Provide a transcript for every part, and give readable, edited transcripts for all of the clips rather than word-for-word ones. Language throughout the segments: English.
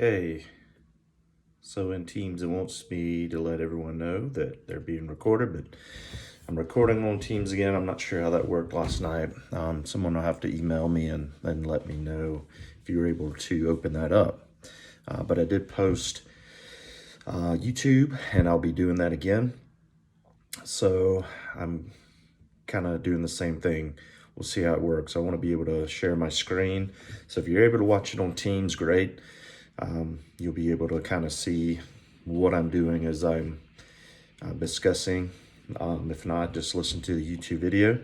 Okay, so in Teams, it wants me to let everyone know that they're being recorded, but I'm recording on Teams again. I'm not sure how that worked last night. Someone will have to email me and let me know if you were able to open that up. But I did post YouTube, and I'll be doing that again. So I'm kind of doing the same thing. We'll see how it works. I want to be able to share my screen. So if you're able to watch it on Teams, great. You'll be able to kind of see what I'm doing as I'm discussing. If not, just listen to the YouTube video.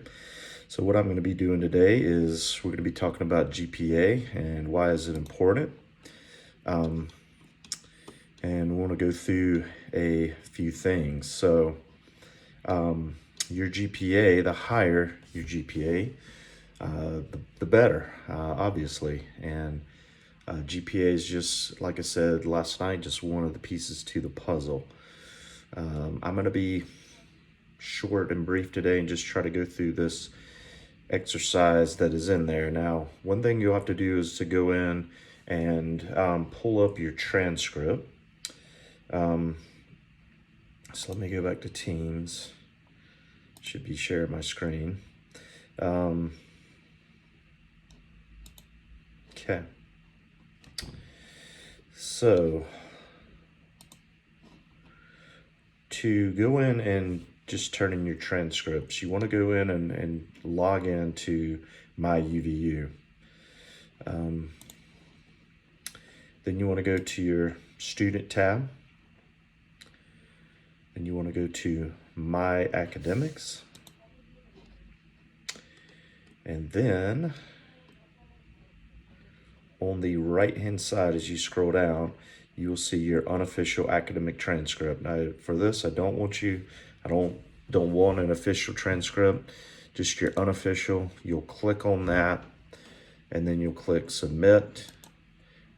So what I'm going to be doing today is we're going to be talking about GPA and why is it important. And we want to go through a few things. So your GPA, the higher your GPA, the better, obviously. And GPA is just, like I said last night, just one of the pieces to the puzzle. I'm going to be short and brief today and just try to go through this exercise that is in there. Now, one thing you'll have to do is to go in and pull up your transcript. So let me go back to Teams. Should be sharing my screen. Okay. So to go in and just turn in your transcripts, you want to go in and log into my UVU. Then you want to go to your student tab. And you want to go to My Academics. And then on the right hand side, as you scroll down, you will see your unofficial academic transcript. Now for this, I don't want an official transcript, just your unofficial. You'll click on that and then you'll click submit.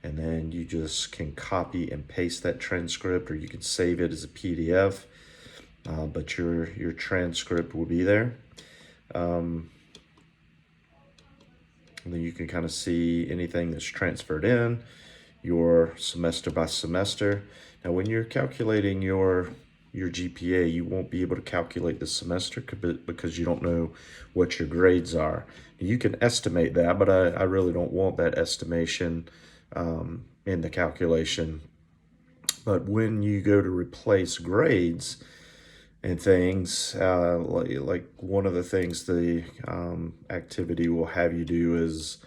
And then you just can copy and paste that transcript, or you can save it as a PDF, but your transcript will be there. And then you can kind of see anything that's transferred in, your semester by semester. Now, when you're calculating your GPA, you won't be able to calculate the semester because you don't know what your grades are. You can estimate that, but I really don't want that estimation in the calculation. But when you go to replace grades and things, like one of the things the activity will have you do is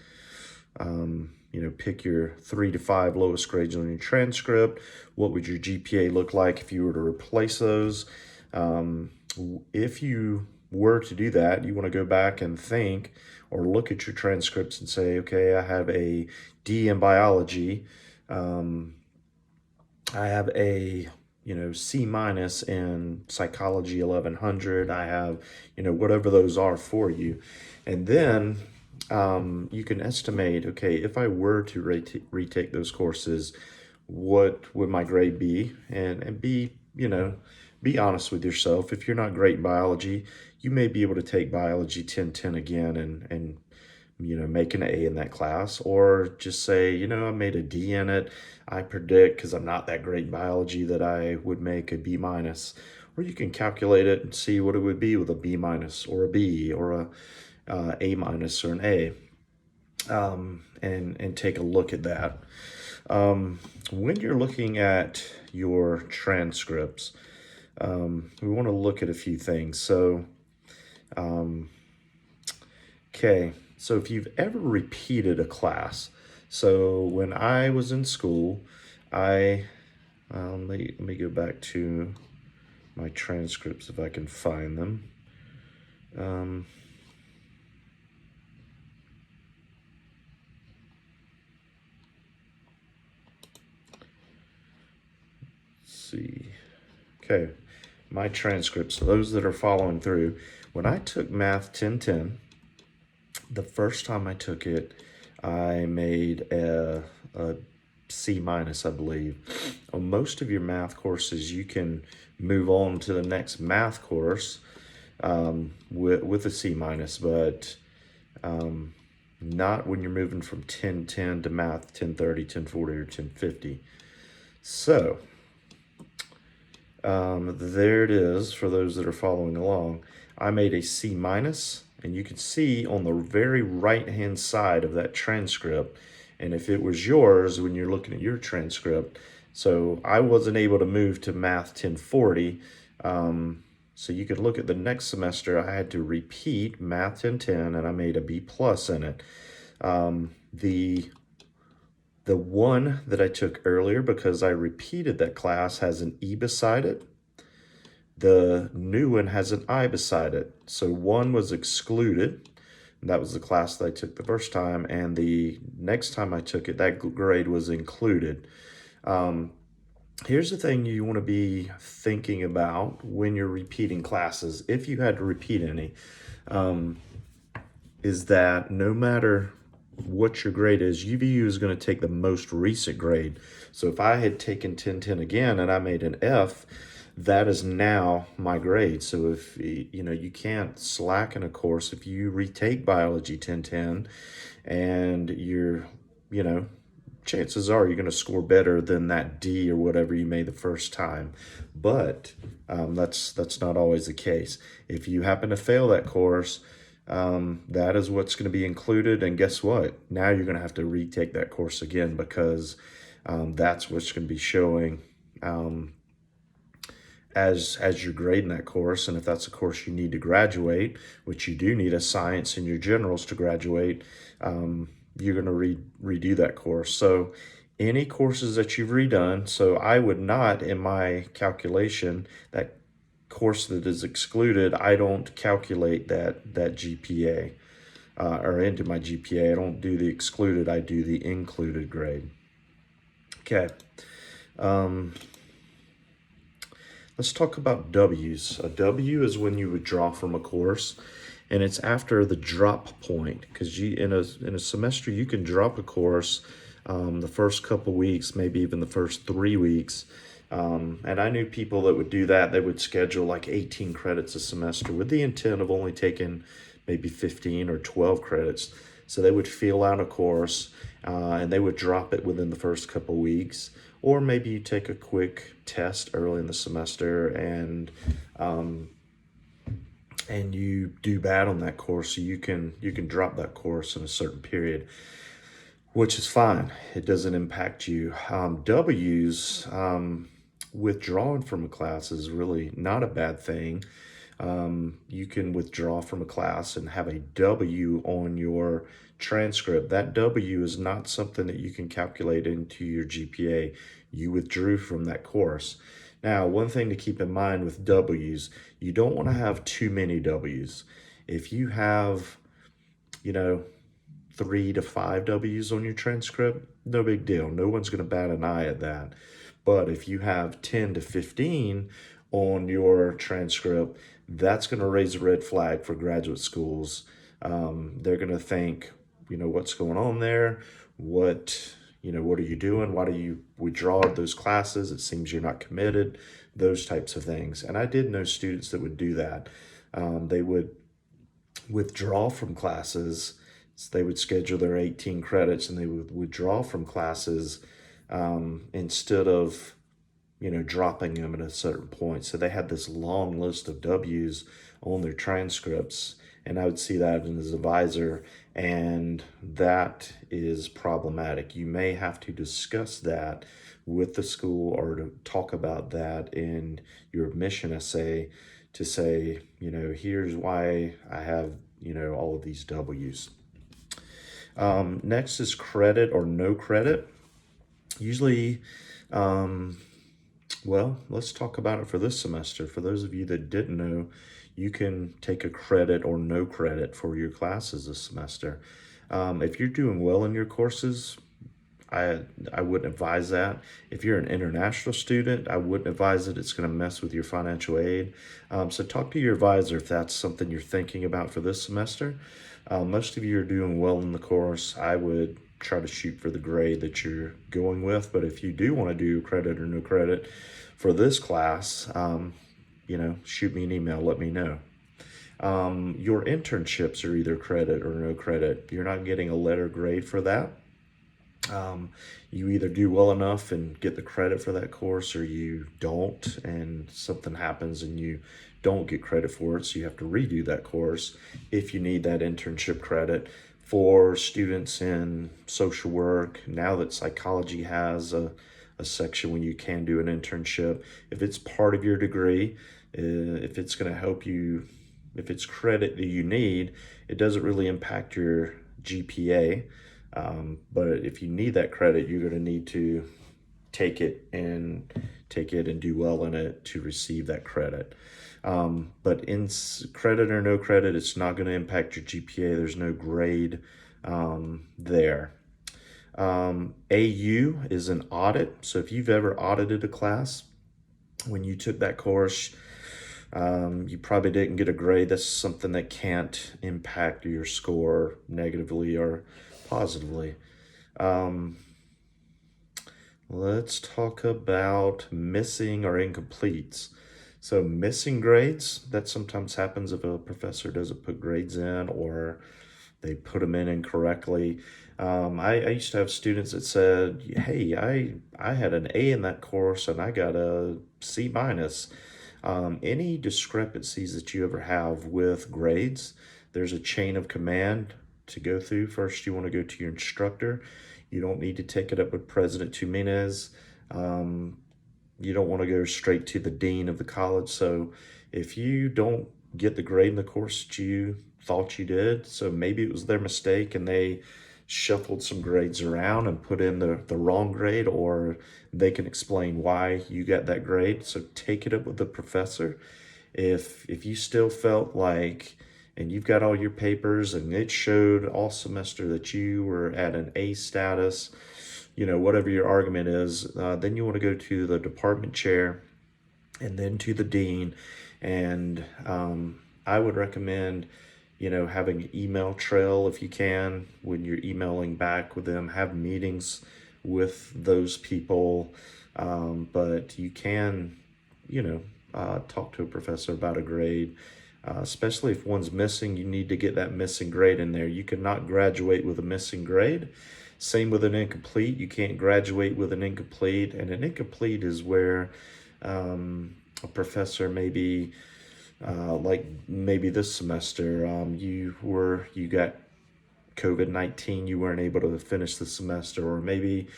pick your 3 to 5 lowest grades on your transcript. What would your GPA look like if you were to replace those? If you were to do that, you want to go back and think or look at your transcripts and say, okay, I have a D in biology. I have a C minus in psychology 1100. I have whatever those are for you, and then you can estimate, okay, if I were to retake those courses, what would my grade be? And be honest with yourself. If you're not great in biology, you may be able to take biology 10-10 again and make an A in that class, or just say, I made a D in it. I predict, because I'm not that great in biology, that I would make a B minus. Or you can calculate it and see what it would be with a B minus or a B or a minus or an A, and take a look at that. When you're looking at your transcripts, we want to look at a few things. So, okay, so if you've ever repeated a class, so when I was in school, let me go back to my transcripts if I can find them. See. Okay, my transcripts, so those that are following through. When I took Math 10-10, the first time I took it, I made a C minus, I believe. On most of your math courses, you can move on to the next math course with a C minus, but not when you're moving from 1010 to math 1030, 1040, or 1050. So there it is for those that are following along. I made a C minus, and you can see on the very right hand side of that transcript, and if it was yours when you're looking at your transcript, so I wasn't able to move to math 1040. So you could look at the next semester, I had to repeat math 1010, and I made a B plus in it. The one that I took earlier, because I repeated that class, has an E beside it. The new one has an I beside it. So one was excluded. That was the class that I took the first time. And the next time I took it, that grade was included. Here's the thing you want to be thinking about when you're repeating classes, if you had to repeat any, is that no matter what your grade is, UVU is going to take the most recent grade. So if I had taken 1010 again and I made an F, that is now my grade. So if you can't slacken a course. If you retake biology 1010 and you're, chances are you're going to score better than that D or whatever you made the first time. But that's not always the case. If you happen to fail that course, that is what's going to be included. And guess what? Now you're going to have to retake that course again, because that's what's going to be showing as you're grading that course. And if that's a course you need to graduate, which you do need a science in your generals to graduate, you're going to redo that course. So any courses that you've redone, so I would not, in my calculation, that course that is excluded, I don't calculate that GPA or into my GPA. I don't do the excluded, I do the included grade. Okay. Let's talk about W's. A W is when you withdraw from a course, and it's after the drop point, because in a semester you can drop a course the first couple weeks, maybe even the first 3 weeks. And I knew people that would do that. They would schedule like 18 credits a semester with the intent of only taking maybe 15 or 12 credits. So they would feel out a course and they would drop it within the first couple weeks. Or maybe you take a quick test early in the semester and you do bad on that course, so you can drop that course in a certain period, which is fine. It doesn't impact you. W's, withdrawing from a class is really not a bad thing. You can withdraw from a class and have a W on your transcript. That W is not something that you can calculate into your GPA. You withdrew from that course. Now, one thing to keep in mind with W's, you don't want to have too many W's. If you have, 3 to 5 W's on your transcript, no big deal. No one's going to bat an eye at that. But if you have 10 to 15 on your transcript, that's going to raise a red flag for graduate schools. They're going to think, what's going on there? What are you doing? Why do you withdraw those classes? It seems you're not committed, those types of things. And I did know students that would do that. They would withdraw from classes. So they would schedule their 18 credits and they would withdraw from classes instead of, dropping them at a certain point. So they had this long list of W's on their transcripts, and I would see that as an advisor, and that is problematic. You may have to discuss that with the school or to talk about that in your admission essay to say, here's why I have, all of these W's. Next is credit or no credit. Usually, let's talk about it for this semester. For those of you that didn't know, you can take a credit or no credit for your classes this semester. If you're doing well in your courses, I wouldn't advise that. If you're an international student, I wouldn't advise it. It's going to mess with your financial aid. So talk to your advisor if that's something you're thinking about for this semester. Most of you are doing well in the course. I would try to shoot for the grade that you're going with. But if you do want to do credit or no credit for this class, shoot me an email, let me know. Your internships are either credit or no credit. You're not getting a letter grade for that. Um, you either do well enough and get the credit for that course, or you don't, and something happens and you don't get credit for it, so you have to redo that course if you need that internship credit. For students in social work, now that psychology has a section when you can do an internship, if it's part of your degree, if it's going to help you, if it's credit that you need, it doesn't really impact your GPA. But if you need that credit, you're going to need to take it and do well in it to receive that credit. But in credit or no credit, it's not going to impact your GPA. There's no grade there. AU is an audit. So if you've ever audited a class, when you took that course, you probably didn't get a grade. That's something that can't impact your score negatively or positively. Let's talk about missing or incompletes. So missing grades, that sometimes happens if a professor doesn't put grades in or they put them in incorrectly. I used to have students that said, hey, I had an A in that course and I got a C minus. Any discrepancies that you ever have with grades, there's a chain of command to go through. First, you want to go to your instructor. You don't need to take it up with President Jimenez. You don't want to go straight to the dean of the college. So if you don't get the grade in the course that you thought you did, so maybe it was their mistake and they shuffled some grades around and put in the wrong grade, or they can explain why you got that grade. So take it up with the professor. If you still felt like, and you've got all your papers and it showed all semester that you were at an A status, whatever your argument is, then you want to go to the department chair and then to the dean. And I would recommend, having an email trail if you can. When you're emailing back with them, have meetings with those people. But you can, talk to a professor about a grade. Especially if one's missing, you need to get that missing grade in there. You cannot graduate with a missing grade. Same with an incomplete. You can't graduate with an incomplete. And an incomplete is where a professor maybe, like maybe this semester, you got COVID-19, you weren't able to finish the semester, or maybe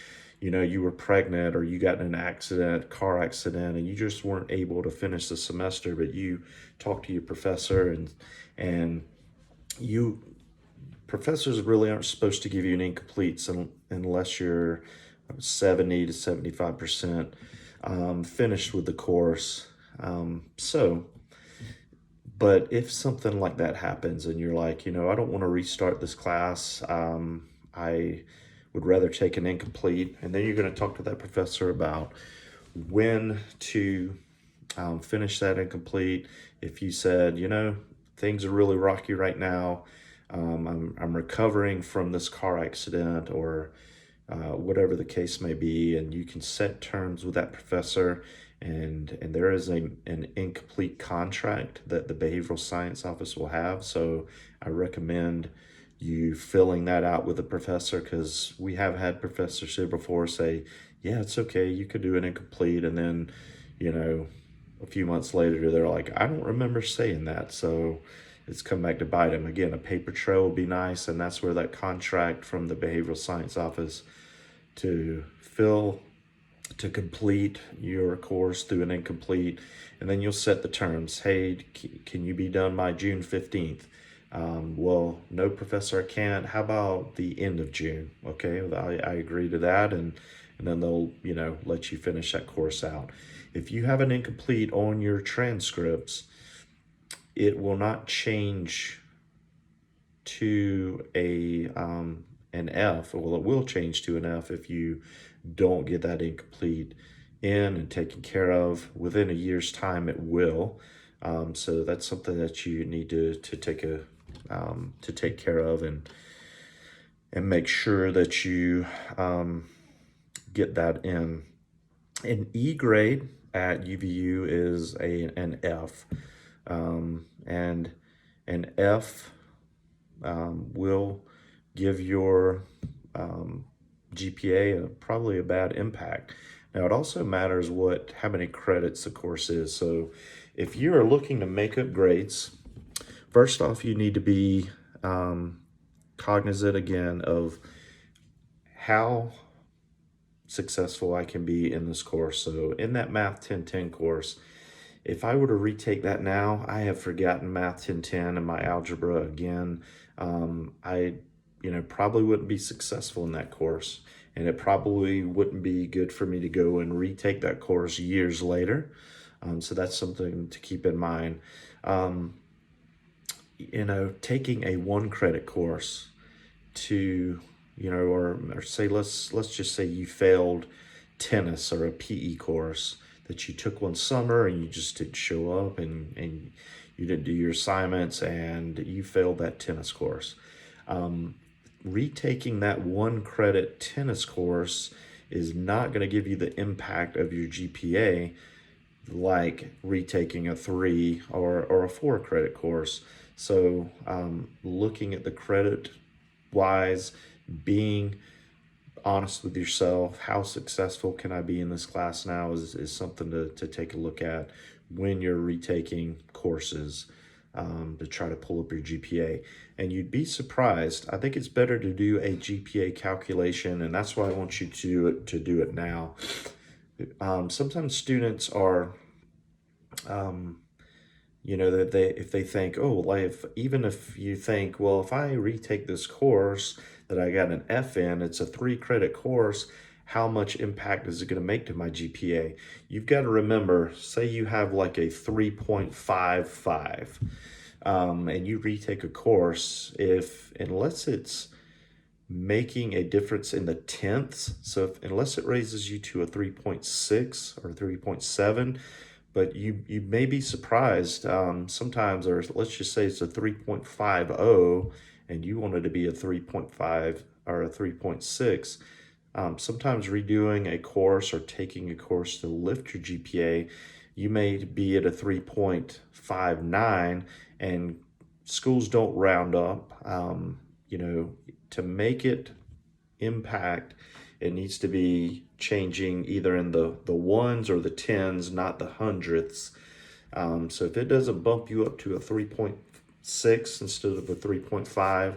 you were pregnant, or you got in an car accident, and you just weren't able to finish the semester, but you talked to your professor, and professors really aren't supposed to give you an incomplete unless you're 70 to 75% finished with the course. But if something like that happens and you're like, I don't want to restart this class, I would rather take an incomplete, and then you're going to talk to that professor about when to finish that incomplete. If you said, things are really rocky right now, I'm recovering from this car accident, or whatever the case may be, and you can set terms with that professor, and there is an incomplete contract that the behavioral science office will have. So I recommend you filling that out with the professor, because we have had professors here before say, yeah, it's okay, you could do an incomplete, and then a few months later they're like, I don't remember saying that. So it's come back to bite them again. A paper trail would be nice, and that's where that contract from the behavioral science office to complete your course through an incomplete, and then you'll set the terms. Hey, can you be done by June 15th? Well, no, professor, I can't. How about the end of June? Okay, I agree to that, and then they'll let you finish that course out. If you have an incomplete on your transcripts, it will not change to an F. Well, it will change to an F if you don't get that incomplete in and taken care of. Within a year's time, it will. So that's something that you need to take care of, and make sure that you get that in. An E grade at UVU is an F, and an F will give your GPA probably a bad impact. Now, it also matters how many credits the course is. So if you are looking to make up grades, first off, you need to be cognizant again of how successful I can be in this course. So in that Math 1010 course, if I were to retake that now, I have forgotten Math 1010 and my algebra again. I probably wouldn't be successful in that course, and it probably wouldn't be good for me to go and retake that course years later. So that's something to keep in mind. Taking a 1 credit course to, or say, let's just say you failed tennis or a PE course that you took one summer and you just didn't show up and you didn't do your assignments and you failed that tennis course. Retaking that 1 credit tennis course is not going to give you the impact of your GPA like retaking a 3 or a 4 credit course. So looking at the credit wise, being honest with yourself, how successful can I be in this class now is something to take a look at when you're retaking courses to try to pull up your GPA. And you'd be surprised. I think it's better to do a GPA calculation, and that's why I want you to do it now. Sometimes students are, that if they think, oh, well, even if you think, well, if I retake this course that I got an F in, it's a 3 credit course, how much impact is it going to make to my GPA? You've got to remember, say you have like a 3.55, and you retake a course, unless it's making a difference in the tenths, so unless it raises you to a 3.6 or 3.7, but you may be surprised sometimes, or let's just say it's a 3.50 and you want it to be a 3.5 or a 3.6. Sometimes redoing a course or taking a course to lift your GPA, you may be at a 3.59, and schools don't round up. To make it impact, it needs to be changing either in the ones or the tens, not the hundredths. So if it doesn't bump you up to a 3.6 instead of a 3.5,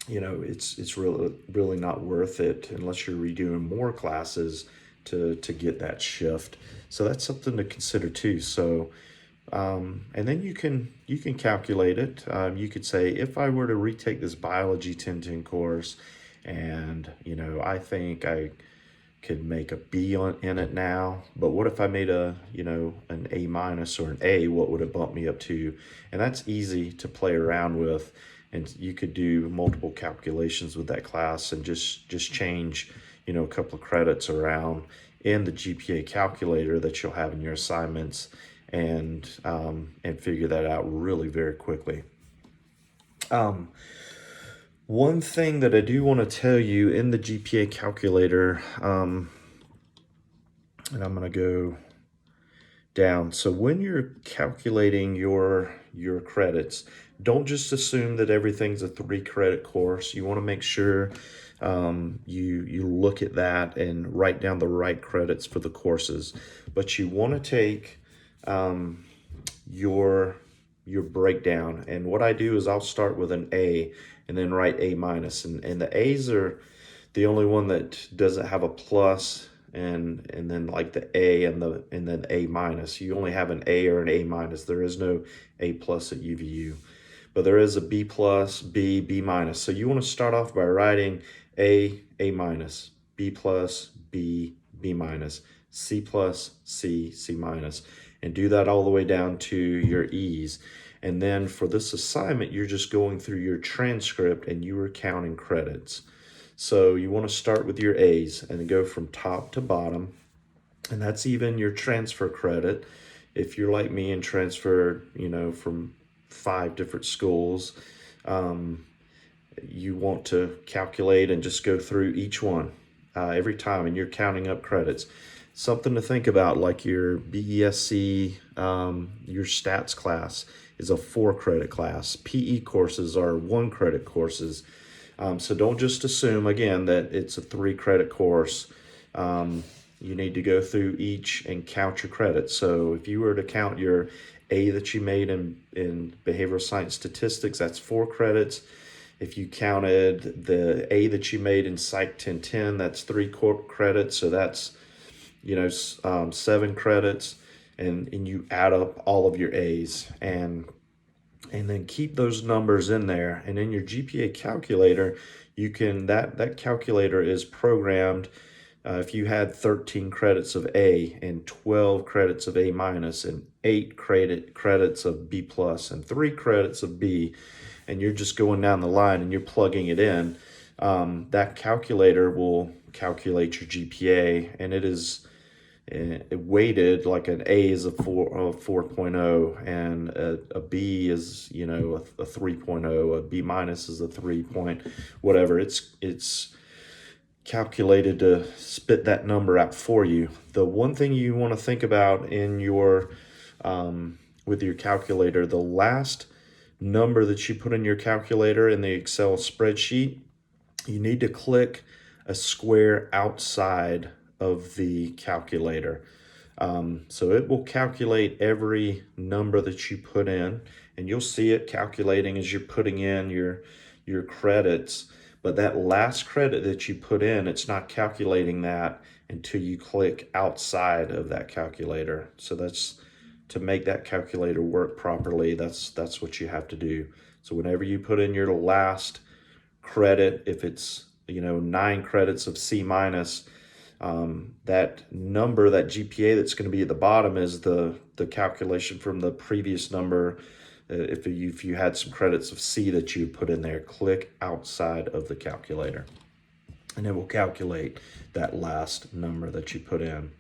it's really not worth it unless you're redoing more classes to get that shift. So that's something to consider too. So and then you can calculate it. You could say, if I were to retake this biology 1010 course, and I think I could make a B in it now, but what if I made an A minus or an A? What would it bump me up to? And that's easy to play around with, and you could do multiple calculations with that class and just change a couple of credits around in the GPA calculator that you'll have in your assignments, and figure that out really very quickly. One thing that I do want to tell you in the GPA calculator, and I'm going to go down. So when you're calculating your credits, don't just assume that everything's a 3-credit course. You want to make sure you look at that and write down the right credits for the courses. But you want to take your breakdown, and what I do is I'll start with an A and then write A minus, and the A's are the only one that doesn't have a plus, and then like the A and then A minus. You only have an A or an A minus. There is no A plus at UVU, but there is a B plus, B minus. So you want to start off by writing A minus, B plus, B minus, C plus, C minus, and do that all the way down to your E's. And then for this assignment, you're just going through your transcript and you are counting credits. So you want to start with your A's and go from top to bottom. And that's even your transfer credit. If you're like me and transferred, from 5 different schools, you want to calculate and just go through each one every time, and you're counting up credits. Something to think about, like your BESC, your stats class. is a 4-credit class. PE courses are 1-credit courses. So don't just assume, again, that it's a 3-credit course. You need to go through each and count your credits. So if you were to count your A that you made in behavioral science statistics, that's 4 credits. If you counted the A that you made in Psych 1010, that's 3 credits. So that's, 7 credits. And you add up all of your A's and then keep those numbers in there. And in your GPA calculator, you can, that calculator is programmed. If you had 13 credits of A and 12 credits of A minus and 8 credits of B plus and 3 credits of B, and you're just going down the line and you're plugging it in, that calculator will calculate your GPA, and it is weighted like an A is a 4.0, and a B is a 3.0, a B minus is a 3 point whatever. It's calculated to spit that number out for you. The one thing you want to think about in your with your calculator, the last number that you put in your calculator in the Excel spreadsheet, you need to click a square outside of the calculator. So it will calculate every number that you put in, and you'll see it calculating as you're putting in your credits. But that last credit that you put in, it's not calculating that until you click outside of that calculator. So that's to make that calculator work properly. That's what you have to do. So whenever you put in your last credit, if it's 9 credits of C minus, that number, that GPA that's going to be at the bottom is the calculation from the previous number. If you had some credits of C that you put in there, click outside of the calculator, and it will calculate that last number that you put in.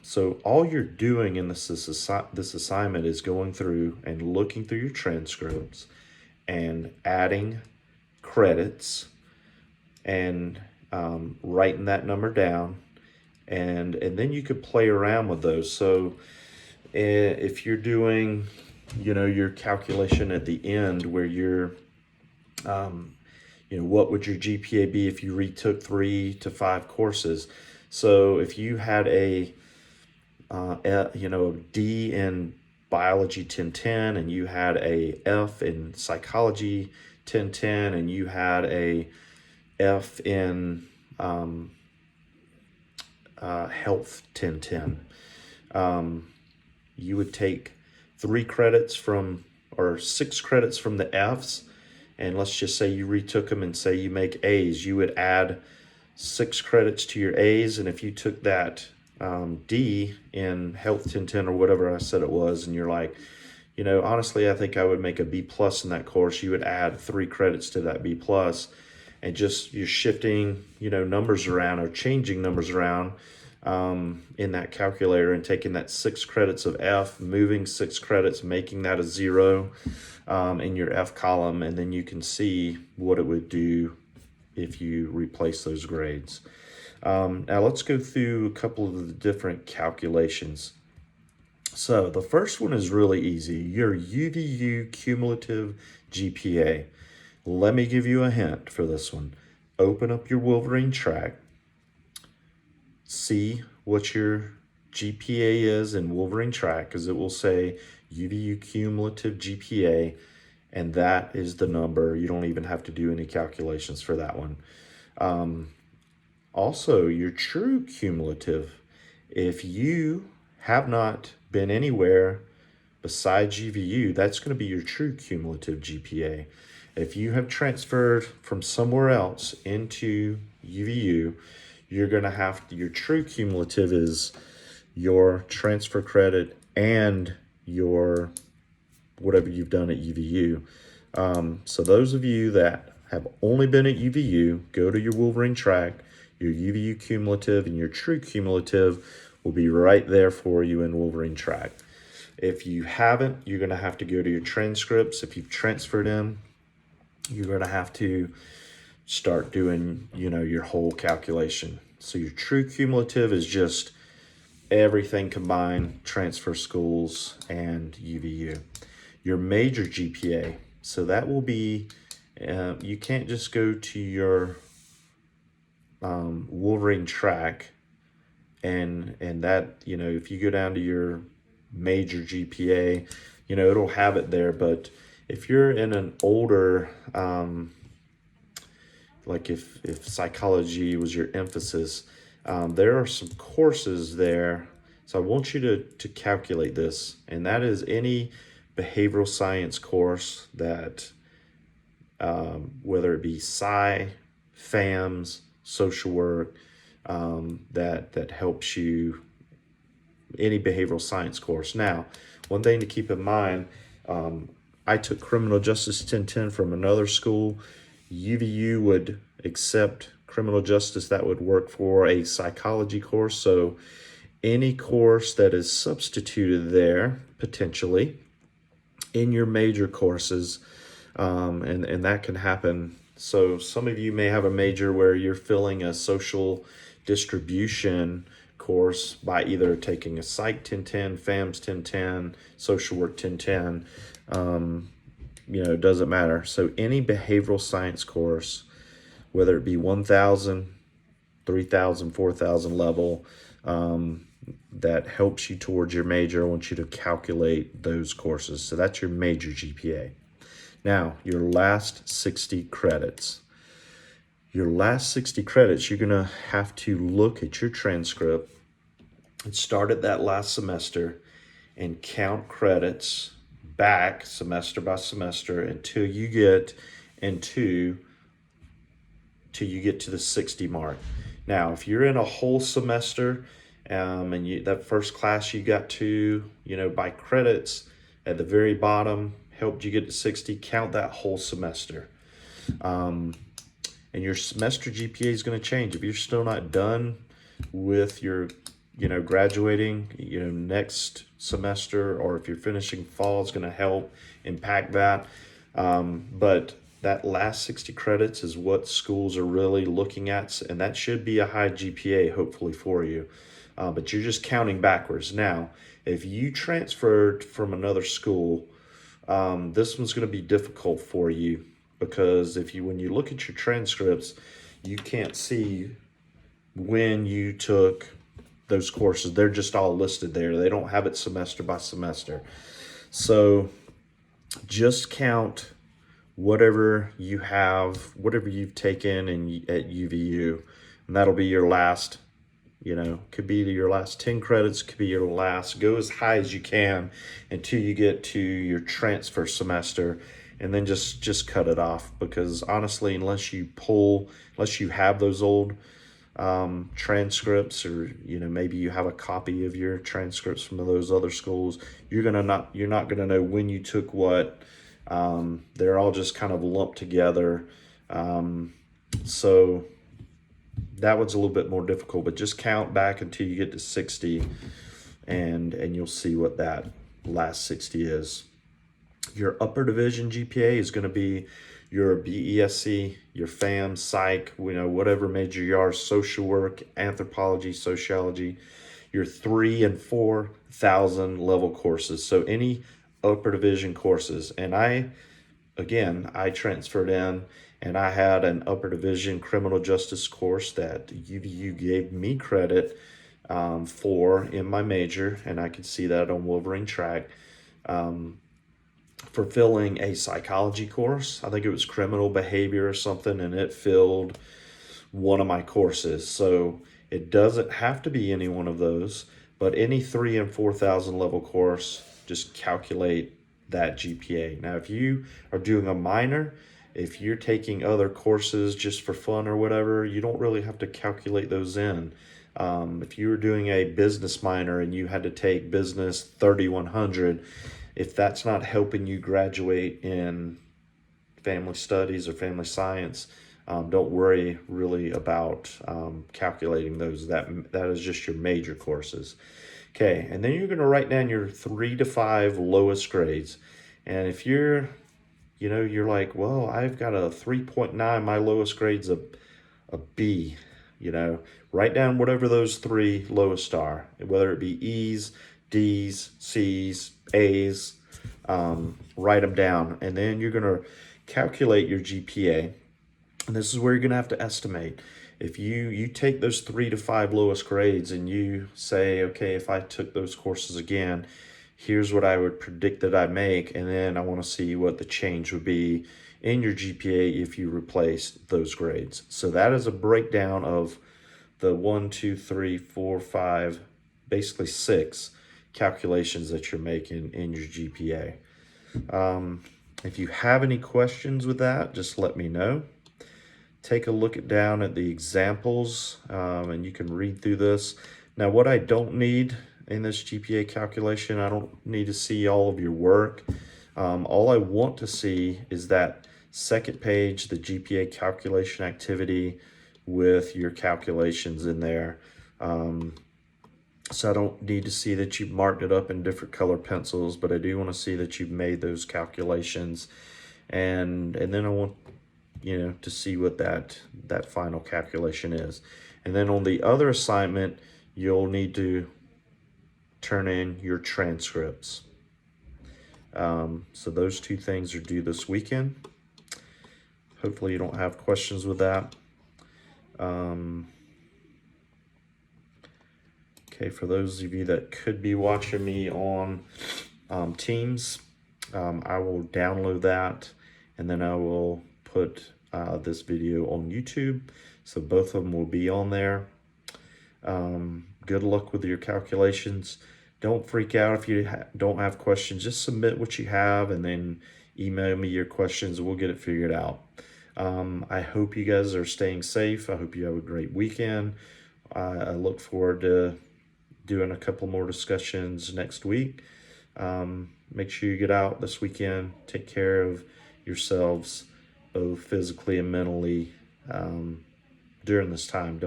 So all you're doing in this assignment is going through and looking through your transcripts and adding credits and writing that number down, and then you could play around with those. So if you're doing your calculation at the end where you're what would your GPA be if you retook 3 to 5 courses? So if you had a D in biology 1010, and you had a F in psychology 1010, and you had a F in health 1010, you would take 3 credits from, or 6 credits from the Fs, and let's just say you retook them and say you make A's, you would add 6 credits to your A's. And if you took that D in health 1010 or whatever I said it was, and you're like, honestly, I think I would make a B plus in that course, you would add 3 credits to that B plus, and just you're shifting, numbers around or changing numbers around in that calculator, and taking that 6 credits of F, moving 6 credits, making that a 0 in your F column, and then you can see what it would do if you replace those grades. Now let's go through a couple of the different calculations. So the first one is really easy, your UVU cumulative GPA. Let me give you a hint for this one. Open up your Wolverine track, see what your GPA is in Wolverine track, because it will say UVU cumulative GPA, and that is the number. You don't even have to do any calculations for that one. Also, your true cumulative, if you have not been anywhere besides UVU, that's going to be your true cumulative GPA. If you have transferred from somewhere else into UVU, you're going to have to, your true cumulative is your transfer credit and your whatever you've done at UVU. So those of you that have only been at UVU, go to your Wolverine track. Your UVU cumulative and your true cumulative will be right there for you in Wolverine track. If you haven't, you're going to have to go to your transcripts. If you've transferred in, you're going to have to start doing, your whole calculation. So your true cumulative is just everything combined, transfer schools and UVU. your major GPA. So that will be, you can't just go to your Wolverine track and that, if you go down to your major GPA, it'll have it there. But if you're in an older, like if psychology was your emphasis, there are some courses there. So I want you to calculate this, and that is any behavioral science course that, whether it be Sci, FAMS, social work, that helps you, any behavioral science course. Now, one thing to keep in mind, I took criminal justice 1010 from another school. UVU would accept criminal justice that would work for a psychology course. So any course that is substituted there potentially in your major courses, and that can happen. So some of you may have a major where you're filling a social distribution course by either taking a Psych 1010, FAMS 1010, social work 1010. It doesn't matter. So any behavioral science course, whether it be 1,000, 3,000, 4,000 level, that helps you towards your major, I want you to calculate those courses. So that's your major GPA. Now, your last 60 credits. Your last 60 credits, you're going to have to look at your transcript and start at that last semester and count credits back semester by semester until you get to the 60 mark. Now, if you're in a whole semester, and that first class you got to, by credits at the very bottom, helped you get to 60, count that whole semester. And your semester GPA is going to change. If you're still not done with your, graduating, next semester, or if you're finishing fall, is going to help impact that. But that last 60 credits is what schools are really looking at, and that should be a high GPA, hopefully, for you. But you're just counting backwards. Now, if you transferred from another school, this one's going to be difficult for you, because when you look at your transcripts, you can't see when you took those courses. They're just all listed there. They don't have it semester by semester. So just count whatever you've taken at UVU, and that'll be your last, could be your last 10 credits, could be your last. Go as high as you can until you get to your transfer semester, and then just cut it off, because honestly, unless you have those old transcripts, or maybe you have a copy of your transcripts from those other schools, you're not gonna know when you took what. They're all just kind of lumped together. So that one's a little bit more difficult, but just count back until you get to 60, and you'll see what that last 60 is. Your upper division GPA is going to be your BESC, your FAM, Psych, whatever major you are, social work, anthropology, sociology, your 3,000 and 4,000 level courses. So any upper division courses. And I transferred in, and I had an upper division criminal justice course that UVU gave me credit for in my major, and I could see that on Wolverine track. For filling a psychology course, I think it was criminal behavior or something, and it filled one of my courses. So it doesn't have to be any one of those, but any 3,000 and 4,000 level course, just calculate that GPA. Now, if you are doing a minor, if you're taking other courses just for fun or whatever, you don't really have to calculate those in. If you were doing a business minor and you had to take business 3,100, if that's not helping you graduate in family studies or family science, don't worry really about calculating those. That is just your major courses. Okay, and then you're going to write down your 3 to 5 lowest grades. And if you're like, well, I've got a 3.9, my lowest grade's a B, write down whatever those 3 lowest are, whether it be E's, D's, C's, A's, write them down, and then you're going to calculate your GPA. And this is where you're going to have to estimate. If you take those 3 to 5 lowest grades and you say, okay, if I took those courses again, here's what I would predict that I make, and then I want to see what the change would be in your GPA if you replace those grades. So that is a breakdown of the 1, 2, 3, 4, 5, basically 6 calculations that you're making in your GPA. If you have any questions with that, just let me know. Take a look down at the examples, and you can read through this. Now, what I don't need in this GPA calculation, I don't need to see all of your work. All I want to see is that second page, the GPA calculation activity with your calculations in there. So I don't need to see that you've marked it up in different color pencils, but I do want to see that you've made those calculations. And then I want to see what that final calculation is. And then on the other assignment, you'll need to turn in your transcripts. So those 2 things are due this weekend. Hopefully you don't have questions with that. Okay, for those of you that could be watching me on Teams, I will download that, and then I will put this video on YouTube. So both of them will be on there. Good luck with your calculations. Don't freak out if you don't have questions. Just submit what you have and then email me your questions. We'll get it figured out. I hope you guys are staying safe. I hope you have a great weekend. I look forward to doing a couple more discussions next week. Make sure you get out this weekend. Take care of yourselves, both physically and mentally, during this time.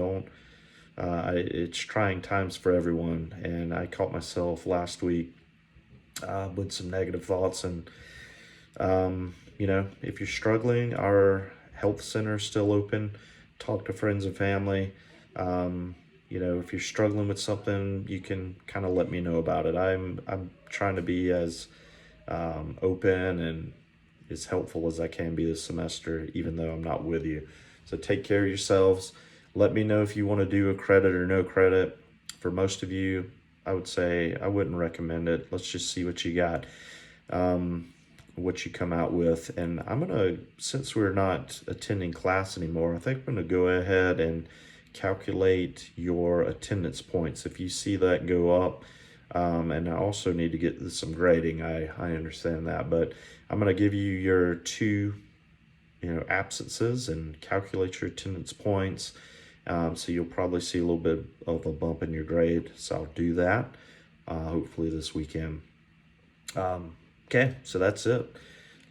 It's trying times for everyone, and I caught myself last week with some negative thoughts. And if you're struggling, our health center is still open. Talk to friends and family. If you're struggling with something, you can kind of let me know about it. I'm trying to be as open and as helpful as I can be this semester, even though I'm not with you. So take care of yourselves. Let me know if you want to do a credit or no credit. For most of you, I would say I wouldn't recommend it. Let's just see what you got, what you come out with. And I'm going to, since we're not attending class anymore, I think I'm going to go ahead and calculate your attendance points. If you see that go up, and I also need to get some grading, I understand that, but I'm going to give you your 2 absences and calculate your attendance points. So you'll probably see a little bit of a bump in your grade. So I'll do that hopefully this weekend. Okay, so that's it.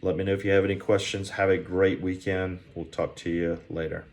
Let me know if you have any questions. Have a great weekend. We'll talk to you later.